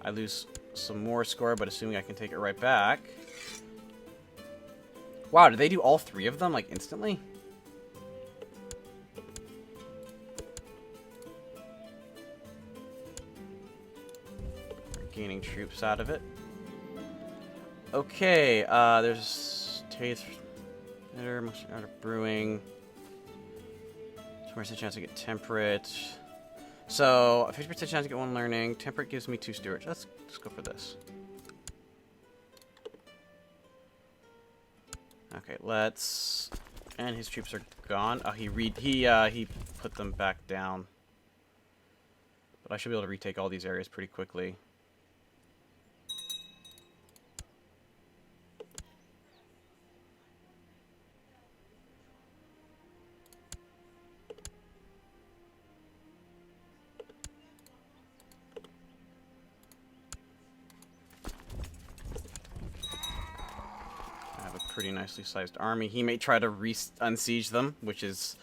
I lose some more score, but assuming I can take it right back. Wow, did they do all 3 of them, like, instantly? We're gaining troops out of it. Okay, there's taste out of brewing. 20% chance to get temperate. So, 50% chance to get 1 learning. Temperate gives me 2 stewards. Let's go for this. Okay, let's. And his troops are gone. Oh, he put them back down. But I should be able to retake all these areas pretty quickly. Pretty nicely sized army. He may try to unsiege them, which is...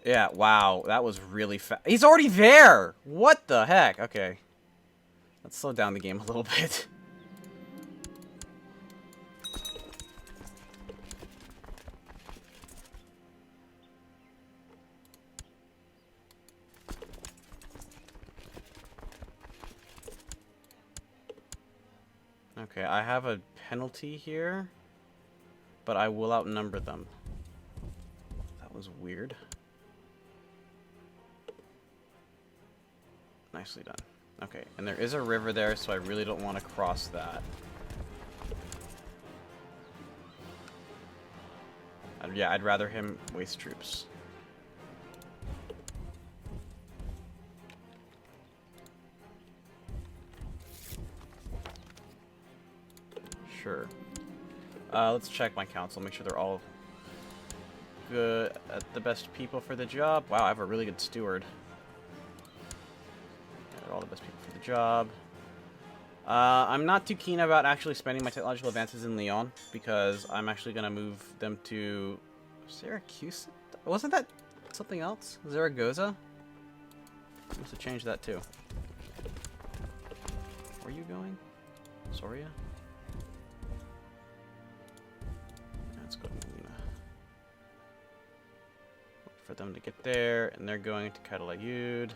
Yeah, wow. That was really fast. He's already there! What the heck? Okay. Let's slow down the game a little bit. Okay, I have a penalty here. But I will outnumber them. That was weird. Nicely done. Okay, and there is a river there, so I really don't want to cross that. Yeah, I'd rather him waste troops. Sure. Let's check my council, make sure they're all good, the best people for the job. Wow, I have a really good steward. Yeah, they're all the best people for the job. I'm not too keen about actually spending my technological advances in Lyon, because I'm actually going to move them to Syracuse. Wasn't that something else? Zaragoza? I must have changed that too. Where are you going? Soria? Let's go for them to get there, and they're going to Catalayud.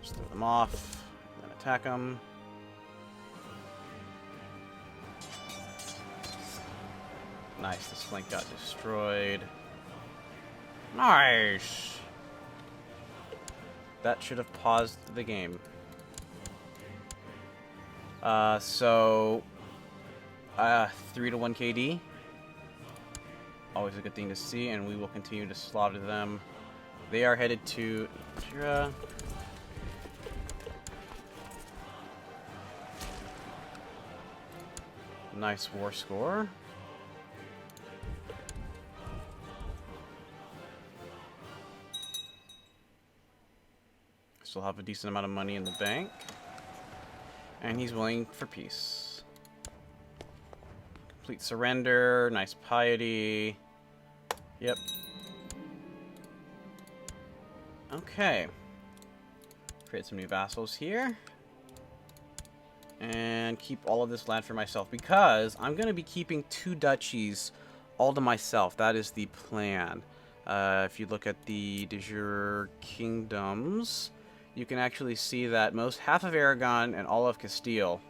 Just throw them off, and then attack them. Nice, this flank got destroyed. Nice! That should have paused the game. 3-1 KD. Always a good thing to see, and we will continue to slaughter them. They are headed to Jira. Nice war score. Still have a decent amount of money in the bank. And he's willing for peace. Complete surrender. Nice piety. Yep. Okay. Create some new vassals here. And keep all of this land for myself, because I'm going to be keeping 2 duchies all to myself. That is the plan. If you look at the de jure kingdoms, you can actually see that half of Aragon and all of Castile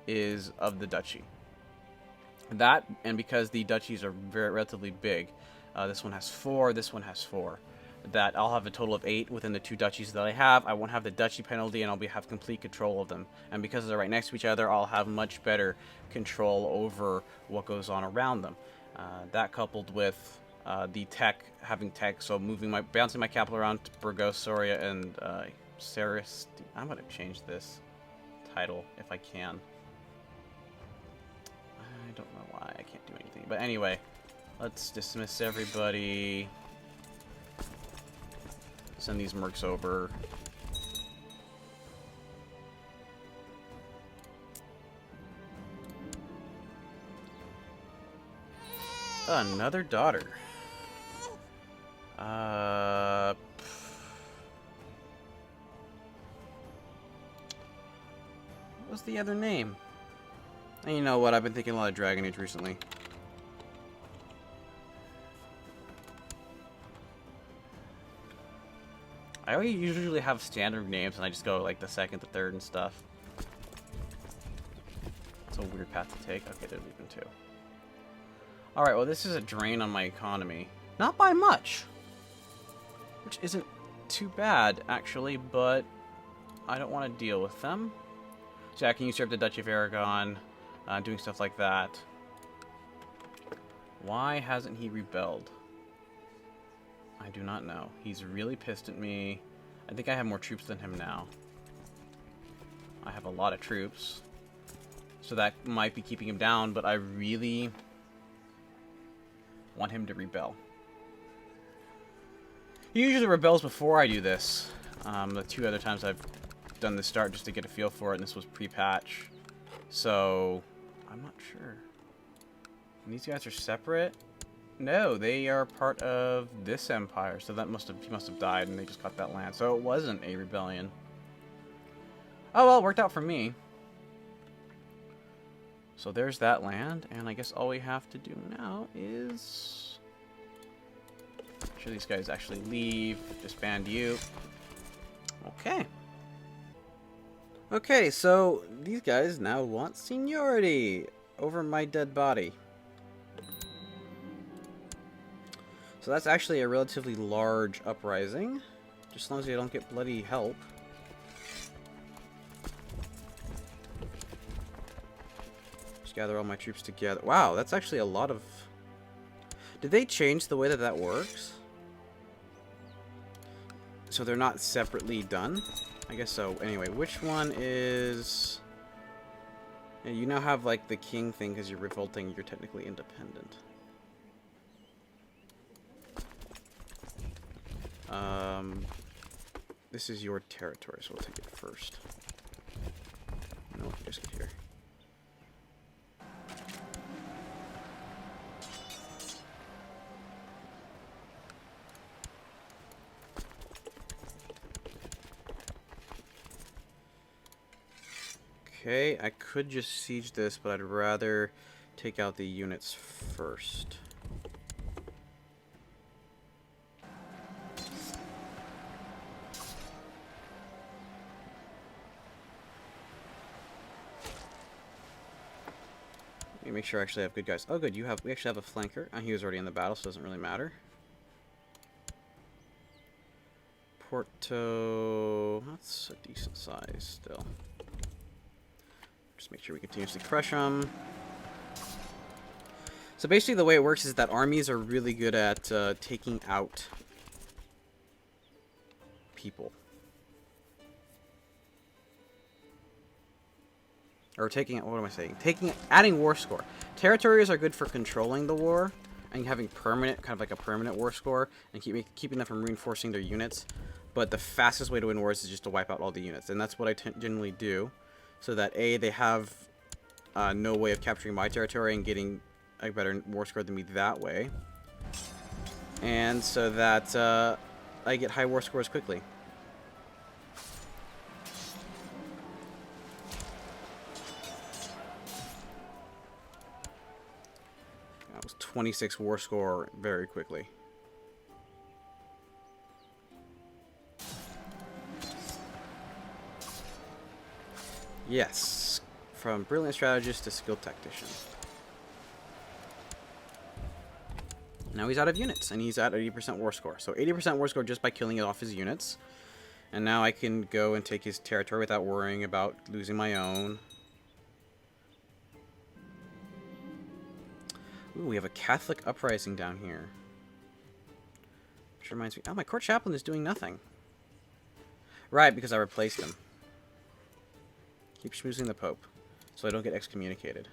is of the duchy. That, and because the duchies are relatively big, this one has 4, this one has 4. That I'll have a total of 8 within the 2 duchies that I have. I won't have the duchy penalty, and I'll have complete control of them. And because they're right next to each other, I'll have much better control over what goes on around them. That coupled with the having tech, so bouncing my capital around to Burgos, Soria, and Saris. I'm going to change this title if I can. I don't know why I can't do anything, but anyway, let's dismiss everybody. Send these mercs over. Another daughter. What's the other name? And you know what? I've been thinking a lot of Dragon Age recently. I always usually have standard names, and I just go like the second, the third, and stuff. It's a weird path to take. Okay, they're leaving too. Alright, well this is a drain on my economy. Not by much. Which isn't too bad, actually, but I don't want to deal with them. So I can usurp the Duchy of Aragon, doing stuff like that. Why hasn't he rebelled? I do not know. He's really pissed at me. I think I have more troops than him now. I have a lot of troops. So that might be keeping him down, but I really want him to rebel. He usually rebels before I do this. The two other times I've done the start just to get a feel for it, and this was pre-patch. So, I'm not sure. And these guys are separate? No, they are part of this empire, so that he must have died and they just got that land. So it wasn't a rebellion. Oh well, it worked out for me. So there's that land, and I guess all we have to do now is make sure these guys actually leave, disband you. Okay. Okay, so these guys now want seniority over my dead body. So that's actually a relatively large uprising, just as long as you don't get bloody help. Just gather all my troops together. Wow, that's actually a lot of... Did they change the way that that works? So they're not separately done? I guess so. Anyway, which one is... Yeah, you now have, like, the king thing because you're revolting. You're technically independent. This is your territory, so we'll take it first. No, we can just get here. Okay, I could just siege this, but I'd rather take out the units first. Let me make sure I actually have good guys. Oh, good. We actually have a flanker. He was already in the battle, so it doesn't really matter. Porto. That's a decent size still. Just make sure we continuously crush them. So basically the way it works is that armies are really good at taking out people. Or what am I saying? Adding war score. Territories are good for controlling the war and having kind of like a permanent war score, and keeping them from reinforcing their units. But the fastest way to win wars is just to wipe out all the units, and that's what I generally do, so that they have no way of capturing my territory and getting a better war score than me that way, and so that I get high war scores quickly. That was 26 war score very quickly. Yes, from brilliant strategist to skilled tactician. Now he's out of units, and he's at 80% war score. So 80% war score just by killing off his units. And now I can go and take his territory without worrying about losing my own. Ooh, we have a Catholic uprising down here. Which reminds me... Oh, my court chaplain is doing nothing. Right, because I replaced him. Keep schmoozing the Pope, so I don't get excommunicated.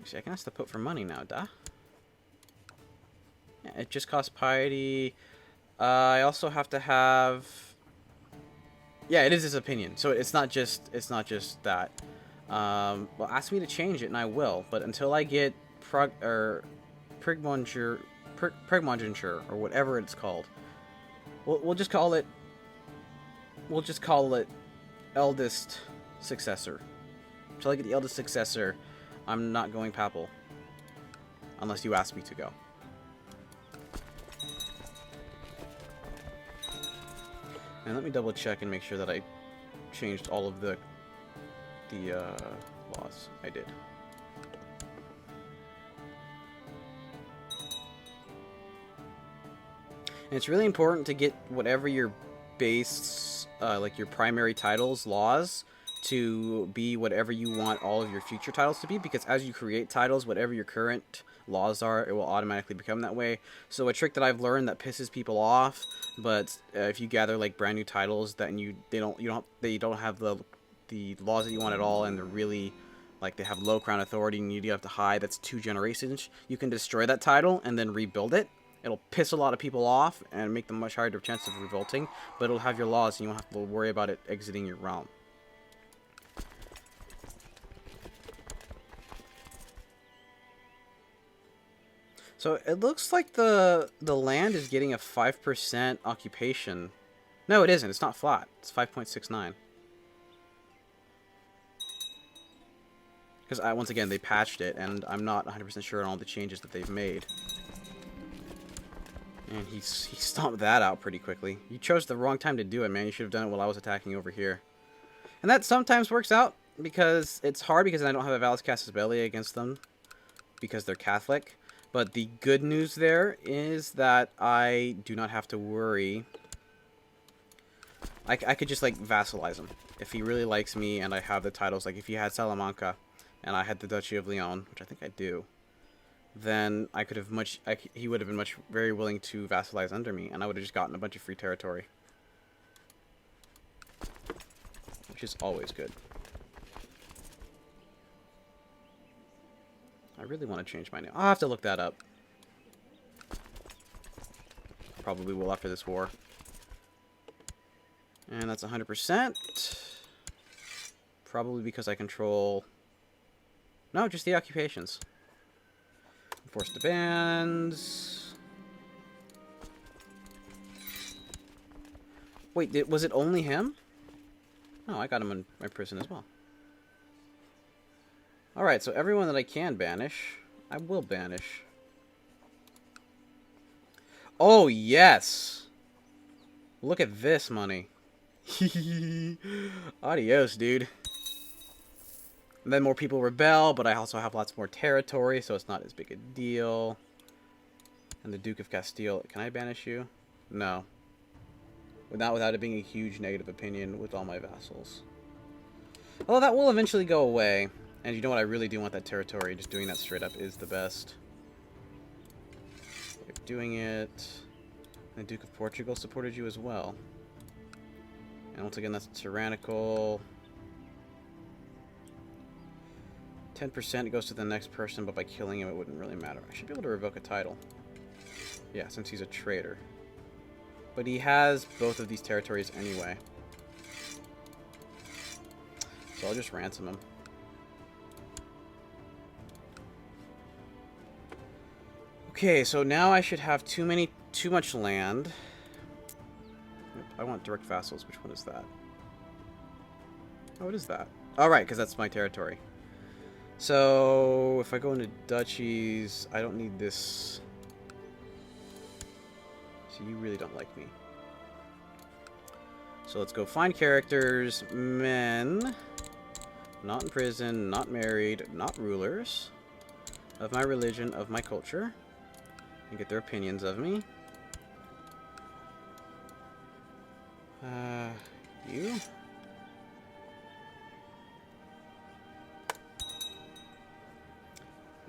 See, I can ask the Pope for money now, duh. Yeah, it just costs piety. I also have to have... Yeah, it is his opinion, so it's not just that. Well, ask me to change it, and I will. But until I get Prigmonture, or whatever it's called, we'll just call it we'll just call it eldest successor. Until I get the eldest successor, I'm not going papal. Unless you ask me to go. And let me double check and make sure that I changed all of the laws. I did. And it's really important to get whatever your base, like your primary titles, laws, to be whatever you want all of your future titles to be, because as you create titles, whatever your current laws are, it will automatically become that way. So a trick that I've learned that pisses people off, but if you gather like brand new titles that they don't have the laws that you want at all, and they're really like they have low crown authority and you do have to high, that's 2 generations, you can destroy that title and then rebuild it. It'll piss a lot of people off and make them much harder chance of revolting, but it'll have your laws and you won't have to worry about it exiting your realm. So it looks like the land is getting a 5% occupation. No, it isn't. It's not flat. It's 5.69. Because once again, they patched it, and I'm not 100% sure on all the changes that they've made. And he stomped that out pretty quickly. You chose the wrong time to do it, man. You should have done it while I was attacking over here. And that sometimes works out, because it's hard because I don't have a Valus Castus Belli against them, because they're Catholic. But the good news there is that I do not have to worry. I could just, like, vassalize him. If he really likes me and I have the titles, like if he had Salamanca and I had the Duchy of Leon, which I think I do, then I could have he would have been very willing to vassalize under me, and I would have just gotten a bunch of free territory. Which is always good. I really want to change my name. I'll have to look that up. Probably will after this war. And that's 100%. Probably because I control... No, just the occupations. Force the bans. Wait, was it only him? No, I got him in my prison as well. Alright, so everyone that I can banish, I will banish. Oh, yes! Look at this money. Adios, dude. And then more people rebel, but I also have lots more territory, so it's not as big a deal. And the Duke of Castile, can I banish you? No. Not without it being a huge negative opinion with all my vassals. Although that will eventually go away. And you know what, I really do want that territory. Just doing that straight up is the best. Way of doing it. And the Duke of Portugal supported you as well. And once again, that's tyrannical. 10% goes to the next person, but by killing him, it wouldn't really matter. I should be able to revoke a title. Yeah, since he's a traitor. But he has both of these territories anyway. So I'll just ransom him. Okay, so now I should have too much land. I want direct vassals. Which one is that? Oh, what is that? Oh, right, because that's my territory. So, if I go into duchies, I don't need this. So you really don't like me. So let's go find characters. Men. Not in prison, not married, not rulers. Of my religion, of my culture. And get their opinions of me. You?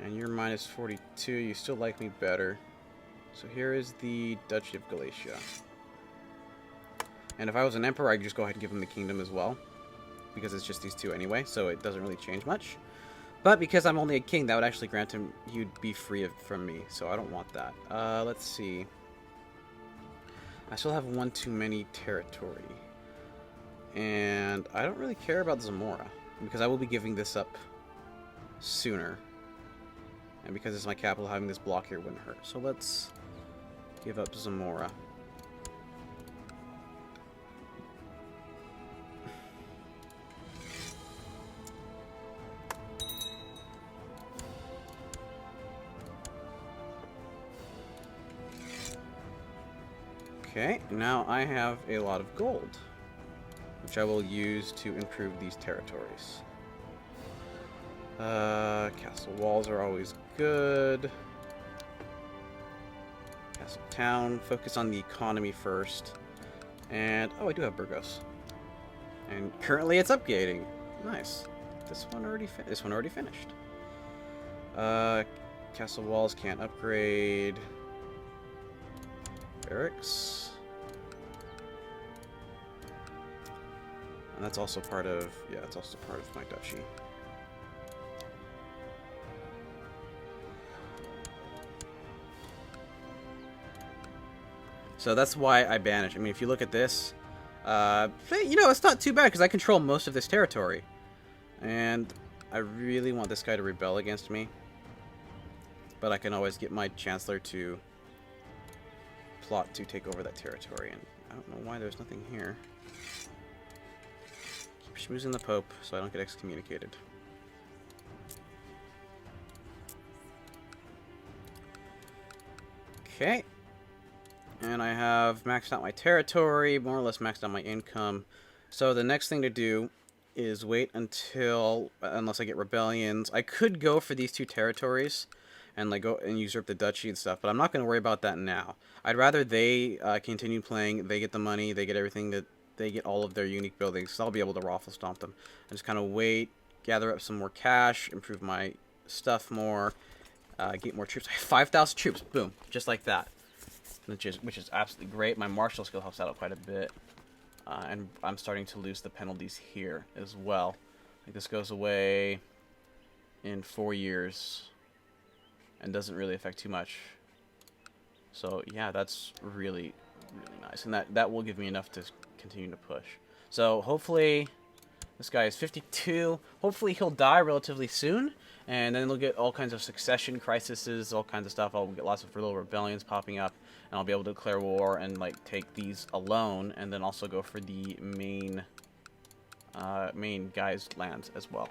And you're minus 42. You still like me better. So here is the Duchy of Galatia. And if I was an emperor, I'd just go ahead and give him the kingdom as well. Because it's just these two anyway, so it doesn't really change much. But because I'm only a king, that would actually grant him, he'd be free from me. So I don't want that. Let's see. I still have one too many territory. And I don't really care about Zamora. Because I will be giving this up sooner. And because it's my capital, having this block here wouldn't hurt. So let's give up Zamora. Okay, now I have a lot of gold, which I will use to improve these territories. Castle walls are always good. Castle town, focus on the economy first. And, oh, I do have Burgos. And currently it's upgrading. Nice. This one already finished. Castle walls can't upgrade. Barracks. And that's also part of, yeah, it's also part of my duchy. So that's why I banished. I mean, if you look at this, you know, it's not too bad because I control most of this territory. And I really want this guy to rebel against me. But I can always get my Chancellor to plot to take over that territory. And I don't know why there's nothing here. Keep schmoozing the Pope so I don't get excommunicated. Okay. And I have maxed out my territory, more or less maxed out my income. So the next thing to do is wait until, unless I get rebellions. I could go for these two territories and like go and usurp the duchy and stuff, but I'm not going to worry about that now. I'd rather they continue playing, they get the money, they get everything, that they get all of their unique buildings, so I'll be able to raffle stomp them. I just kind of wait, gather up some more cash, improve my stuff more, get more troops. I have 5,000 troops, boom, just like that. Which is absolutely great. My martial skill helps out quite a bit. And I'm starting to lose the penalties here as well. Like this goes away in 4 years and doesn't really affect too much. So yeah, that's really, really nice. And that will give me enough to continue to push. So hopefully this guy is 52. Hopefully he'll die relatively soon. And then they'll get all kinds of succession crises, all kinds of stuff. I'll get lots of little rebellions popping up, and I'll be able to declare war and like take these alone, and then also go for the main guy's lands as well.